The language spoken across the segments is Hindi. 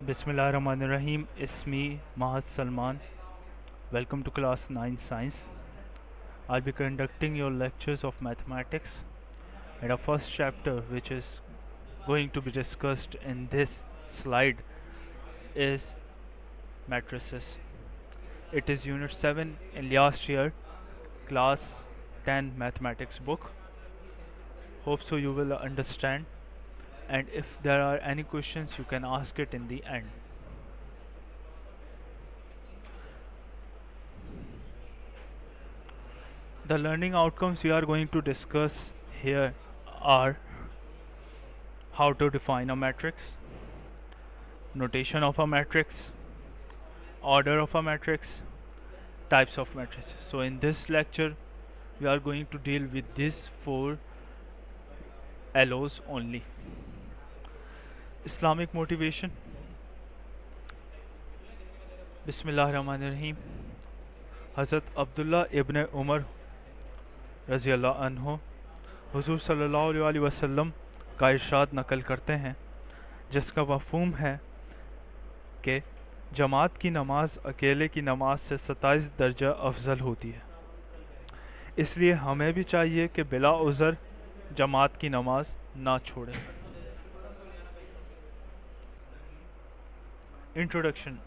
Bismillahirrahmanirrahim. It's me, Mahaz Salman. Welcome to class 9 science. I'll be conducting your lectures of mathematics. And our first chapter, which is going to be discussed in this slide, is matrices. It is unit 7 in last year, class 10 mathematics book. Hope so you will understand. And if there are any questions, you can ask it in the end. The learning outcomes we are going to discuss here are how to define a matrix, notation of a matrix, order of a matrix, types of matrices. So in this lecture we are going to deal with these four LOs only. Islamic motivation. Bismillahirrahmanirrahim. Hazrat Abdullah ibn Umar रज़ियल्लाहु अन्हो हुजूर सल्लल्लाहु अलैहि वसल्लम का इरशाद नकल करते हैं, जिसका मफ़हूम है कि जमात की नमाज अकेले की नमाज से 27 दर्जा अफजल होती है। इसलिए हमें भी चाहिए कि बिला उज़र जमात की नमाज ना छोड़ें। इंट्रोडक्शन।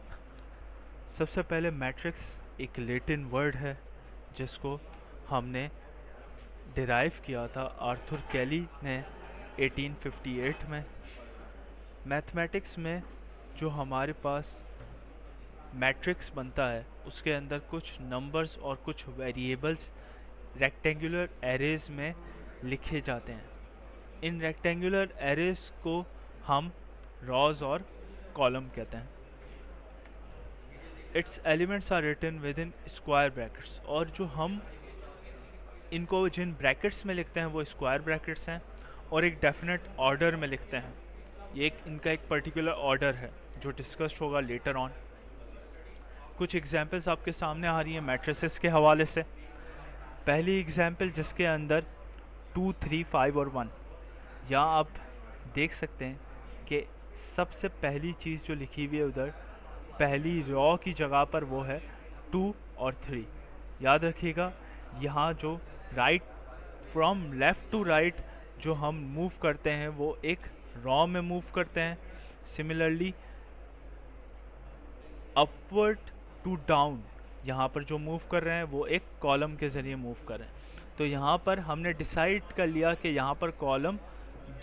सबसे पहले मैट्रिक्स एक लैटिन वर्ड है जिसको हमने डिराइव किया था आर्थर कैली ने 1858 में। मैथमेटिक्स में जो हमारे पास मैट्रिक्स बनता है उसके अंदर कुछ नंबर्स और कुछ वेरिएबल्स रेक्टेंगुलर एरेज में लिखे जाते हैं। इन रेक्टेंगुलर एरेज को हम रॉज और कॉलम कहते हैं। It's elements are written within square brackets, और जो हम इनको जिन ब्रैकेट्स में लिखते हैं वो स्क्वायर ब्रैकेट्स हैं और एक डेफिनेट ऑर्डर में लिखते हैं। ये इनका एक पर्टिकुलर ऑर्डर है जो डिस्कस्ड होगा लेटर ऑन। कुछ एग्जांपल्स आपके सामने आ रही हैं मैट्रिसेस के हवाले से। पहली एग्जांपल जिसके अंदर 2, 3, 5 और 1, यहाँ आप देख सकते हैं कि सबसे पहली चीज़ जो लिखी हुई है उधर पहली रॉ की जगह पर वो है 2 और 3। याद रखिएगा यहाँ जो right from left to right जो हम मूव करते हैं वो एक रॉ में मूव करते हैं। सिमिलरली अपवर्ड टू डाउन यहाँ पर जो मूव कर रहे हैं वो एक कॉलम के ज़रिए मूव कर रहे हैं। तो यहाँ पर हमने डिसाइड कर लिया कि यहाँ पर कॉलम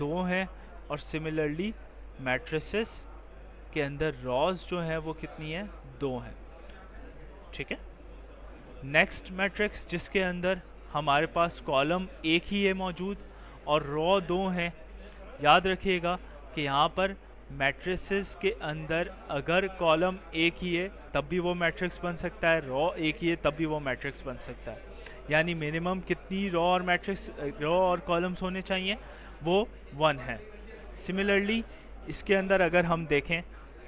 2 हैं और सिमिलरली मैट्रिसेस के अंदर रॉज जो हैं वो कितनी है, 2 हैं। ठीक है। नेक्स्ट मैट्रिक्स जिसके अंदर हमारे पास कॉलम एक ही है मौजूद और रॉ 2 हैं। याद रखिएगा कि यहाँ पर मैट्रिसेस के अंदर अगर कॉलम एक ही है तब भी वो मैट्रिक्स बन सकता है, रॉ एक ही है तब भी वो मैट्रिक्स बन सकता है। यानी मिनिमम कितनी रॉ और मैट्रिक्स रॉ और कॉलम्स होने चाहिए, वो 1 है। सिमिलरली इसके अंदर अगर हम देखें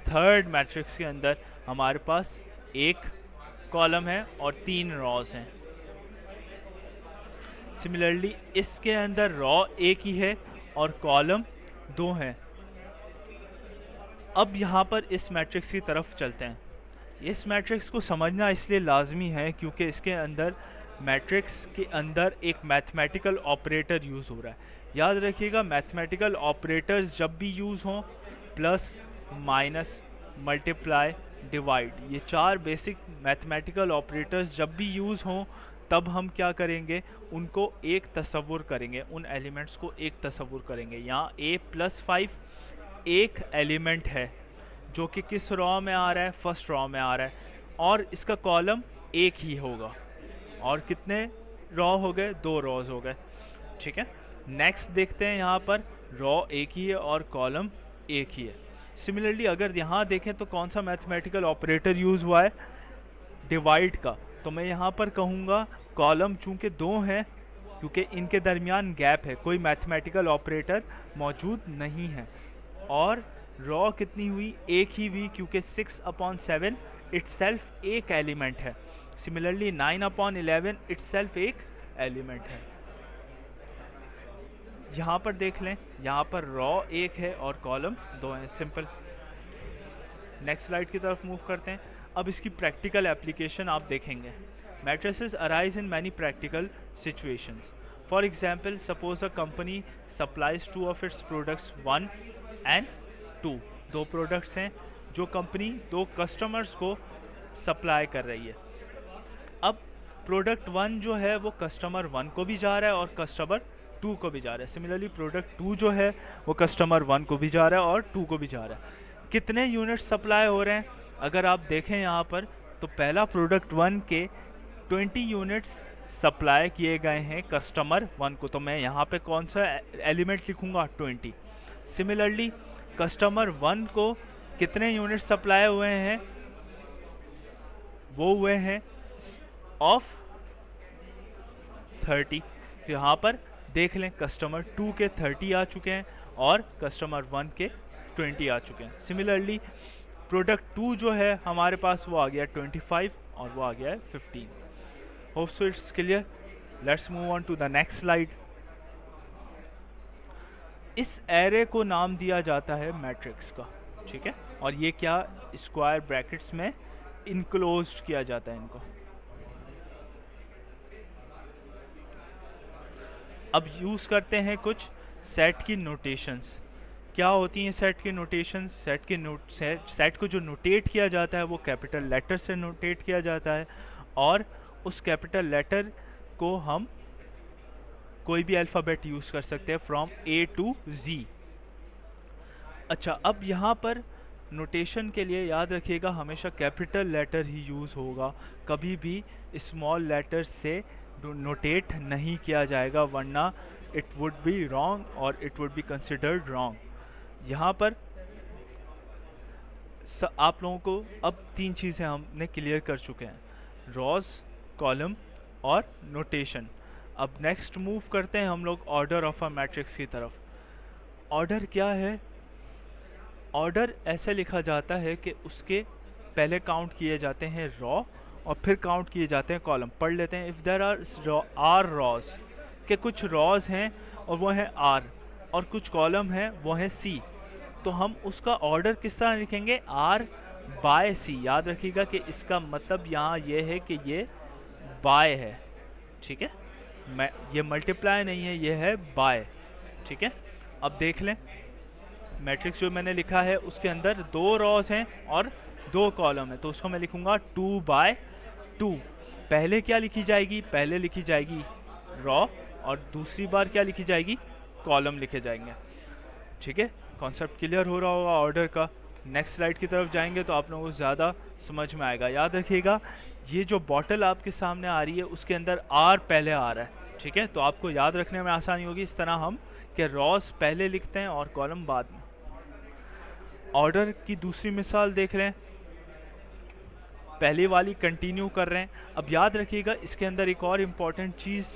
थर्ड मैट्रिक्स के अंदर हमारे पास एक कॉलम है और 3 रॉज हैं। सिमिलरली इसके अंदर रॉ एक ही है और कॉलम 2 हैं। अब यहाँ पर इस मैट्रिक्स की तरफ चलते हैं। इस मैट्रिक्स को समझना इसलिए लाजमी है क्योंकि इसके अंदर मैट्रिक्स के अंदर एक मैथमेटिकल ऑपरेटर यूज़ हो रहा है। याद रखिएगा मैथमेटिकल ऑपरेटर्स जब भी यूज़ हों, प्लस, माइनस, मल्टीप्लाई, डिवाइड, ये 4 बेसिक मैथमेटिकल ऑपरेटर्स जब भी यूज़ हों तब हम क्या करेंगे, उनको एक तसव्वुर करेंगे, उन एलिमेंट्स को एक तसव्वुर करेंगे। यहाँ a+5 एक एलिमेंट है जो कि किस रॉ में आ रहा है, फर्स्ट रॉ में आ रहा है, और इसका कॉलम एक ही होगा। और कितने रॉ हो गए, 2 रॉज हो गए। ठीक है। नेक्स्ट देखते हैं, यहाँ पर रॉ एक ही है और कॉलम एक ही है। सिमिलरली अगर यहाँ देखें तो कौन सा मैथमेटिकल ऑपरेटर यूज़ हुआ है, डिवाइड का। तो मैं यहाँ पर कहूँगा कॉलम चूँकि 2 हैं क्योंकि इनके दरमियान गैप है, कोई मैथमेटिकल ऑपरेटर मौजूद नहीं है। और रॉ कितनी हुई, एक ही हुई क्योंकि 6/7 इटसेल्फ एक एलिमेंट है। सिमिलरली 9/11 इटसेल्फ एक एलिमेंट है। यहाँ पर देख लें, यहाँ पर रॉ एक है और कॉलम 2 है। सिंपल। नेक्स्ट स्लाइड की तरफ मूव करते हैं। अब इसकी प्रैक्टिकल एप्लीकेशन आप देखेंगे। Matrices arise in many practical situations. For example, suppose a company supplies two of its products 1 and 2। दो प्रोडक्ट्स हैं जो कंपनी दो कस्टमर्स को सप्लाई कर रही है। अब प्रोडक्ट 1 जो है वो कस्टमर 1 को भी जा रहा है और कस्टमर 2 को भी जा रहा है। सिमिलरली प्रोडक्ट 2 जो है वो कस्टमर 1 को भी जा रहा है और 2 को भी जा रहा है। कितने यूनिट सप्लाई हो रहे हैं अगर आप देखें यहाँ पर, तो पहला प्रोडक्ट 1 के 20 यूनिट्स सप्लाई किए गए हैं कस्टमर 1 को, तो मैं यहाँ पे कौन सा एलिमेंट लिखूँगा? 20। सिमिलरली कस्टमर 1 को कितने यूनिट सप्लाई हुए हैं? वो हुए हैं ऑफ 30। तो यहाँ पर देख लें कस्टमर 2 के 30 आ चुके हैं और कस्टमर 1 के 20 आ चुके हैं। सिमिलरली प्रोडक्ट 2 जो है हमारे पास वो आ गया 25 और वो आ गया है 15। Hope so it's clear. Let's move on to the next slide. इस एरे को नाम दिया जाता है मैट्रिक्स का, ठीक है, और ये क्या स्क्वायर ब्रैकेट्स में इनक्लोज्ड किया जाता है इनको। अब यूज करते हैं कुछ सेट की नोटेशंस। क्या होती हैं सेट की नोटेशंस? सेट को जो नोटेट किया जाता है वो कैपिटल लेटर से नोटेट किया जाता है और उस कैपिटल लेटर को हम कोई भी अल्फ़ाबेट यूज़ कर सकते हैं फ्रॉम A to Z। अच्छा, अब यहाँ पर नोटेशन के लिए याद रखिएगा हमेशा कैपिटल लेटर ही यूज़ होगा, कभी भी स्मॉल लेटर से नोटेट नहीं किया जाएगा, वरना इट वुड बी रॉन्ग और it would be considered wrong. यहाँ पर आप लोगों को अब 3 चीज़ें हमने क्लियर कर चुके हैं, रॉज, कॉलम और नोटेशन। अब नेक्स्ट मूव करते हैं हम लोग ऑर्डर ऑफ अ मैट्रिक्स की तरफ। ऑर्डर क्या है? ऑर्डर ऐसे लिखा जाता है कि उसके पहले काउंट किए जाते हैं रॉ और फिर काउंट किए जाते हैं कॉलम। पढ़ लेते हैं। इफ़ देयर आर रॉज, के कुछ रॉज हैं और वो हैं R और कुछ कॉलम हैं वो हैं C, तो हम उसका ऑर्डर किस तरह लिखेंगे? R by C। याद रखिएगा कि इसका मतलब यहाँ ये है कि ये बाय है, ठीक है, ये मल्टीप्लाई नहीं है, ये है बाय, ठीक है। अब देख लें मैट्रिक्स जो मैंने लिखा है उसके अंदर 2 रॉज हैं और 2 कॉलम है, तो उसको मैं लिखूंगा 2 बाय 2। पहले क्या लिखी जाएगी? पहले लिखी जाएगी रॉ और दूसरी बार क्या लिखी जाएगी? कॉलम लिखे जाएंगे, ठीक है। कॉन्सेप्ट क्लियर हो रहा होगा ऑर्डर का। नेक्स्ट स्लाइड की तरफ जाएंगे तो आप लोगों को ज़्यादा समझ में आएगा। याद रखिएगा ये जो बॉटल आपके सामने आ रही है उसके अंदर R पहले आ रहा है, ठीक है, तो आपको याद रखने में आसानी होगी। इस तरह हम कि रॉस पहले लिखते हैं और कॉलम बाद में। ऑर्डर की दूसरी मिसाल देख रहे हैं, पहली वाली कंटिन्यू कर रहे हैं। अब याद रखिएगा इसके अंदर एक और इम्पॉर्टेंट चीज़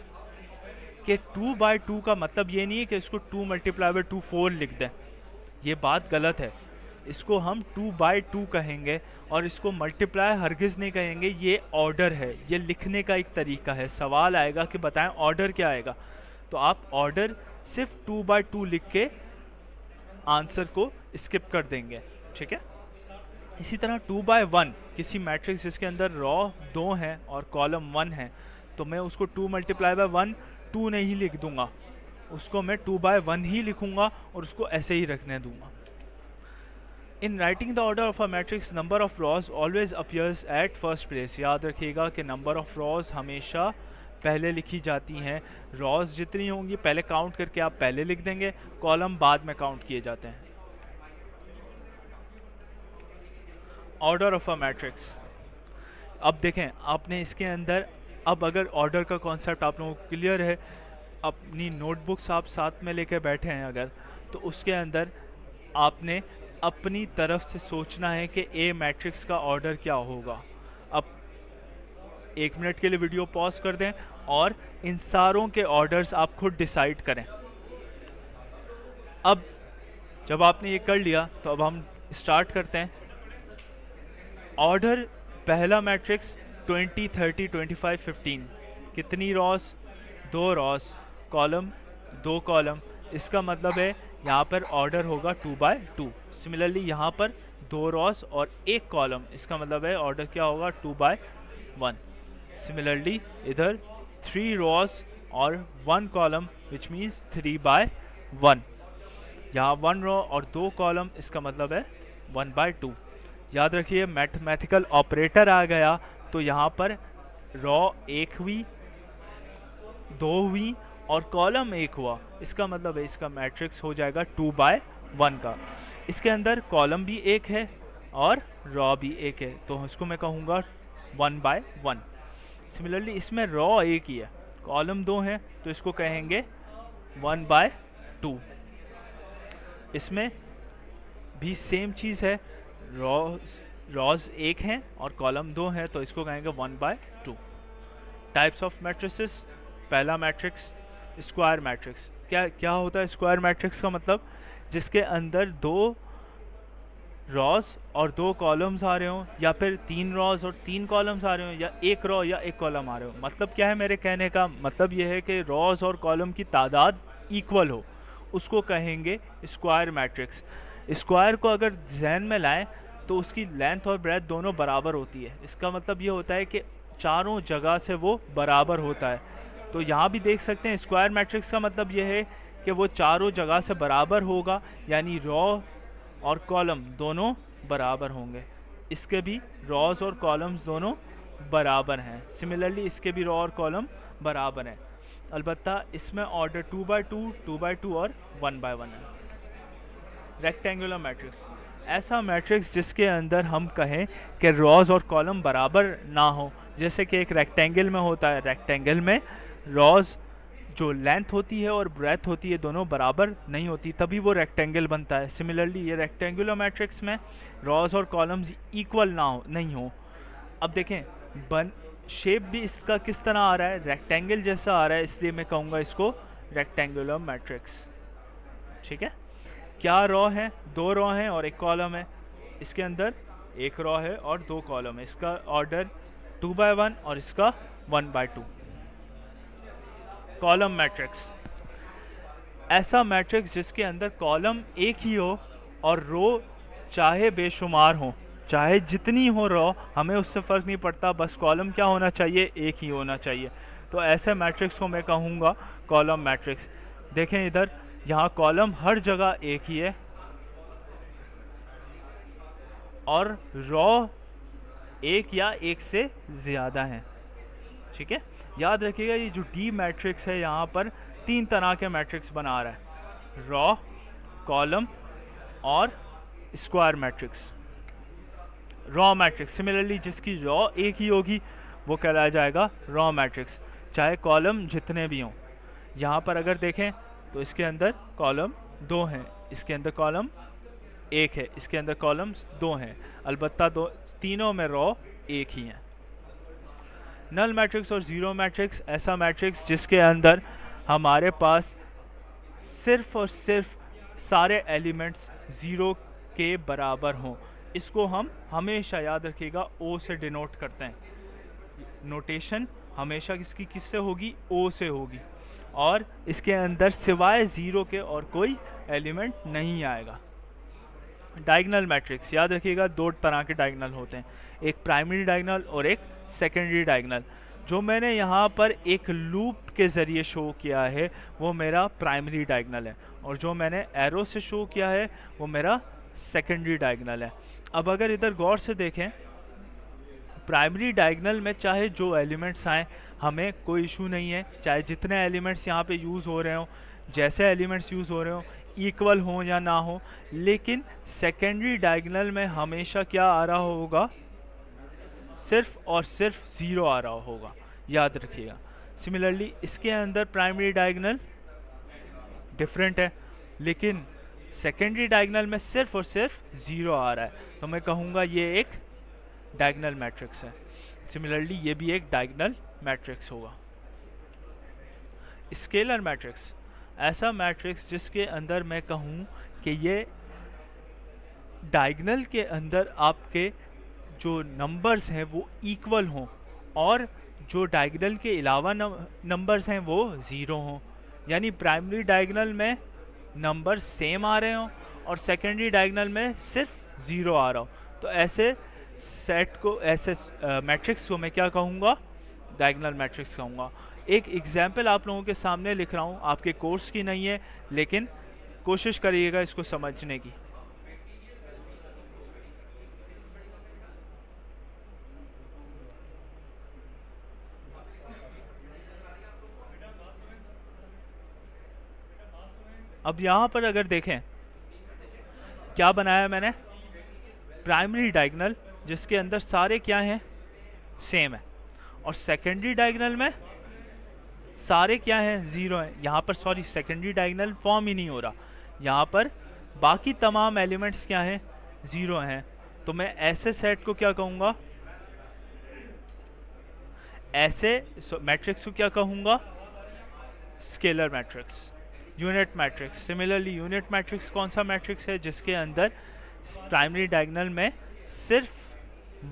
कि 2 बाय 2 का मतलब ये नहीं है कि इसको 2 मल्टीप्लाई बाय 2 4 लिख दें, ये बात गलत है। इसको हम 2 बाय 2 कहेंगे और इसको मल्टीप्लाई हरगिज़ नहीं कहेंगे। ये ऑर्डर है, ये लिखने का एक तरीका है। सवाल आएगा कि बताएं ऑर्डर क्या आएगा, तो आप ऑर्डर सिर्फ 2 बाय 2 लिख के आंसर को स्किप कर देंगे, ठीक है। इसी तरह 2 बाय 1 किसी मैट्रिक्स जिसके अंदर रॉ 2 हैं और कॉलम 1 है, तो मैं उसको 2 मल्टीप्लाई बाय 1 2 नहीं लिख दूंगा, उसको मैं 2 बाय 1 ही लिखूंगा और उसको ऐसे ही रखने दूंगा। In writing the order of a matrix number of rows always appears at first place. याद रखिएगा कि नंबर ऑफ रॉज हमेशा पहले लिखी जाती हैं। रॉज जितनी होंगी पहले काउंट करके आप पहले लिख देंगे, कॉलम बाद में काउंट किए जाते हैं। ऑर्डर ऑफ अ मैट्रिक्स, अब देखें आपने इसके अंदर, अब अगर ऑर्डर का कॉन्सेप्ट आप लोगों को क्लियर है, अपनी नोटबुक्स आप साथ में लेके बैठे हैं अगर, तो उसके अंदर आपने अपनी तरफ से सोचना है कि ए मैट्रिक्स का ऑर्डर क्या होगा। अब 1 मिनट के लिए वीडियो पॉज कर दें और इन सारों के ऑर्डर्स आप खुद डिसाइड करें। अब जब आपने ये कर लिया तो अब हम स्टार्ट करते हैं। ऑर्डर पहला मैट्रिक्स 20 30 25 15, कितनी रॉस? 2 रॉस, कॉलम 2 कॉलम, इसका मतलब है यहाँ पर ऑर्डर होगा 2 बाय 2। सिमिलरली यहाँ पर 2 रॉस और 1 कॉलम, इसका मतलब है ऑर्डर क्या होगा 2 बाय 1। सिमिलरली इधर 3 रॉस और 1 कॉलम विच मीन्स 3 बाय 1। यहाँ 1 रॉ और 2 कॉलम, इसका मतलब है 1 बाय 2। याद रखिए मैथमेटिकल ऑपरेटर आ गया तो यहाँ पर रॉ 1 हुई, 2 हुई और कॉलम 1 हुआ, इसका मतलब है इसका मैट्रिक्स हो जाएगा 2 बाय 1 का। इसके अंदर कॉलम भी 1 है और रॉ भी 1 है, तो इसको मैं कहूँगा 1 बाय 1। सिमिलरली इसमें रॉ 1 ही है, कॉलम 2 है, तो इसको कहेंगे 1 बाय 2। इसमें भी सेम चीज़ है, रॉज 1 हैं और कॉलम 2 हैं, तो इसको कहेंगे 1 बाय 2। टाइप्स ऑफ मैट्रिसेस, पहला मैट्रिक्स स्क्वायर मैट्रिक्स। क्या क्या होता है स्क्वायर मैट्रिक्स का मतलब? जिसके अंदर 2 रॉज और 2 कॉलम्स आ रहे हो, या फिर 3 रॉज और 3 कॉलम्स आ रहे हो, या 1 रॉ या 1 कॉलम आ रहे हो। मतलब क्या है मेरे कहने का मतलब ये है कि रॉज और कॉलम की तादाद इक्वल हो, उसको कहेंगे स्क्वायर मैट्रिक्स। स्क्वायर को अगर जहन में लाएं तो उसकी लेंथ और ब्रेथ दोनों बराबर होती है। इसका मतलब ये होता है कि चारों जगह से वो बराबर होता है। तो यहाँ भी देख सकते हैं स्क्वायर मैट्रिक्स का मतलब ये है कि वो चारों जगह से बराबर होगा, यानी रॉ और कॉलम दोनों बराबर होंगे। इसके भी रॉज और कॉलम्स दोनों बराबर हैं। सिमिलरली इसके भी रॉ और कॉलम बराबर हैं, अलबत्ता इसमें ऑर्डर 2 बाय 2, 2 बाय 2 और 1 बाय 1 है। रेक्टेंगुलर मैट्रिक्स, ऐसा मैट्रिक्स जिसके अंदर हम कहें कि रॉज और कॉलम बराबर ना हो, जैसे कि एक रेक्टेंगल में होता है। रेक्टेंगल में रॉज जो लेंथ होती है और ब्रेथ होती है दोनों बराबर नहीं होती, तभी वो रेक्टेंगल बनता है। सिमिलरली ये रेक्टेंगुलर मैट्रिक्स में रॉज और कॉलम्स इक्वल ना हो, नहीं हो। अब देखें शेप भी इसका किस तरह आ रहा है, रेक्टेंगल जैसा आ रहा है, इसलिए मैं कहूँगा इसको रेक्टेंगुलर मैट्रिक्स। ठीक है, क्या रॉ है? 2 रॉ हैं और 1 कॉलम है। इसके अंदर 1 रॉ है और 2 कॉलम है, इसका ऑर्डर 2 बाय 1 और इसका 1 बाय 2। कॉलम मैट्रिक्स, ऐसा मैट्रिक्स जिसके अंदर कॉलम एक ही हो और रो चाहे बेशुमार हो, चाहे जितनी हो रॉ, हमें उससे फ़र्क नहीं पड़ता, बस कॉलम क्या होना चाहिए? एक ही होना चाहिए। तो ऐसे मैट्रिक्स को मैं कहूँगा कॉलम मैट्रिक्स। देखें इधर, यहाँ कॉलम हर जगह एक ही है और रॉ एक या एक से ज़्यादा है। ठीक है, याद रखिएगा ये जो डी मैट्रिक्स है यहाँ पर 3 तरह के मैट्रिक्स बना रहा है, रॉ, कॉलम और square matrix. Raw matrix, similarly जिसकी रॉ एक ही होगी वो कहलाया जाएगा रॉ मैट्रिक्स, चाहे कॉलम जितने भी हों। यहाँ पर अगर देखें तो इसके अंदर कॉलम 2 हैं, इसके अंदर कॉलम 1 है, इसके अंदर कॉलम्स 2 हैं, अलबत्ता तीनों में रॉ एक ही हैं। नल मैट्रिक्स और ज़ीरो मैट्रिक्स, ऐसा मैट्रिक्स जिसके अंदर हमारे पास सिर्फ और सिर्फ सारे एलिमेंट्स 0 के बराबर हों। इसको हम हमेशा याद रखिएगा O से डिनोट करते हैं। नोटेशन हमेशा किसकी किससे होगी? O से होगी। और इसके अंदर सिवाय 0 के और कोई एलिमेंट नहीं आएगा। डायगोनल मैट्रिक्स, याद रखिएगा 2 तरह के डायगोनल होते हैं, एक प्राइमरी डायगोनल और एक सेकेंडरी डायगोनल। जो मैंने यहाँ पर एक लूप के ज़रिए शो किया है वो मेरा प्राइमरी डायगोनल है, और जो मैंने एरो से शो किया है वो मेरा सेकेंडरी डायगोनल है। अब अगर इधर गौर से देखें, प्राइमरी डायगोनल में चाहे जो एलिमेंट्स आएँ हमें कोई इशू नहीं है, चाहे जितने एलिमेंट्स यहाँ पे यूज़ हो रहे हों, जैसे एलिमेंट्स यूज़ हो रहे हों, इक्वल हो या ना हो, लेकिन सेकेंडरी डायगोनल में हमेशा क्या आ रहा होगा? सिर्फ और सिर्फ 0 आ रहा होगा, याद रखिएगा। सिमिलरली इसके अंदर प्राइमरी डायगोनल डिफरेंट है, लेकिन सेकेंडरी डायगोनल में सिर्फ और सिर्फ 0 आ रहा है, तो मैं कहूँगा ये एक डायगोनल मैट्रिक्स है। सिमिलरली ये भी एक डायगोनल मैट्रिक्स होगा। स्केलर मैट्रिक्स, ऐसा मैट्रिक्स जिसके अंदर मैं कहूँ कि ये डायगोनल के अंदर आपके जो नंबर्स हैं वो इक्वल हों और जो डायगोनल के अलावा नंबर्स हैं वो 0 हों, यानी प्राइमरी डायगोनल में नंबर सेम आ रहे हों और सेकेंडरी डायगोनल में सिर्फ ज़ीरो आ रहा हो, तो ऐसे सेट को, ऐसे मैट्रिक्स को मैं क्या कहूँगा, डायगोनल मैट्रिक्स कहूँगा। एक एग्जाम्पल आप लोगों के सामने लिख रहा हूँ, आपके कोर्स की नहीं है, लेकिन कोशिश करिएगा इसको समझने की। अब यहाँ पर अगर देखें क्या बनाया मैंने, प्राइमरी डायगोनल जिसके अंदर सारे क्या हैं, सेम है, और सेकेंडरी डायगोनल में सारे क्या हैं, ज़ीरो हैं। यहाँ पर सॉरी, सेकेंडरी डायगोनल फॉर्म ही नहीं हो रहा, यहाँ पर बाकी तमाम एलिमेंट्स क्या हैं, ज़ीरो हैं। तो मैं ऐसे सेट को क्या कहूँगा, ऐसे मैट्रिक्स को क्या कहूँगा, scalar matrix, unit matrix. Similarly unit matrix कौन सा मैट्रिक्स है, जिसके अंदर प्राइमरी डायगोनल में सिर्फ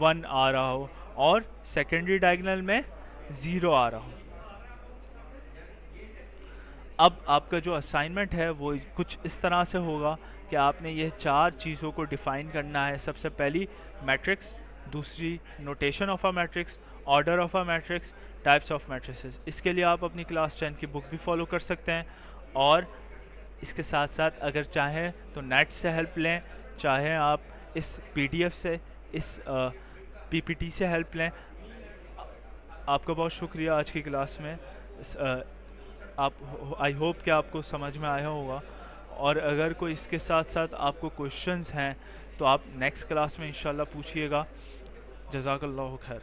1 आ रहा हो और सेकेंडरी डायगोनल में 0 आ रहा हो। अब आपका जो असाइनमेंट है वो कुछ इस तरह से होगा कि आपने ये 4 चीज़ों को डिफ़ाइन करना है। सबसे पहली मैट्रिक्स, दूसरी notation of a matrix, order of a matrix, types of matrices. इसके लिए आप अपनी क्लास 10 की बुक भी फॉलो कर सकते हैं, और इसके साथ साथ अगर चाहें तो नेट से हेल्प लें, चाहे आप इस PDF से, इस PPT से हेल्प लें। आपका बहुत शुक्रिया आज की क्लास में। आप, आई होप कि आपको समझ में आया होगा, और अगर कोई इसके साथ साथ आपको क्वेश्चंस हैं तो आप नेक्स्ट क्लास में इंशाल्लाह पूछिएगा। जज़ाकल्लाहु खैर।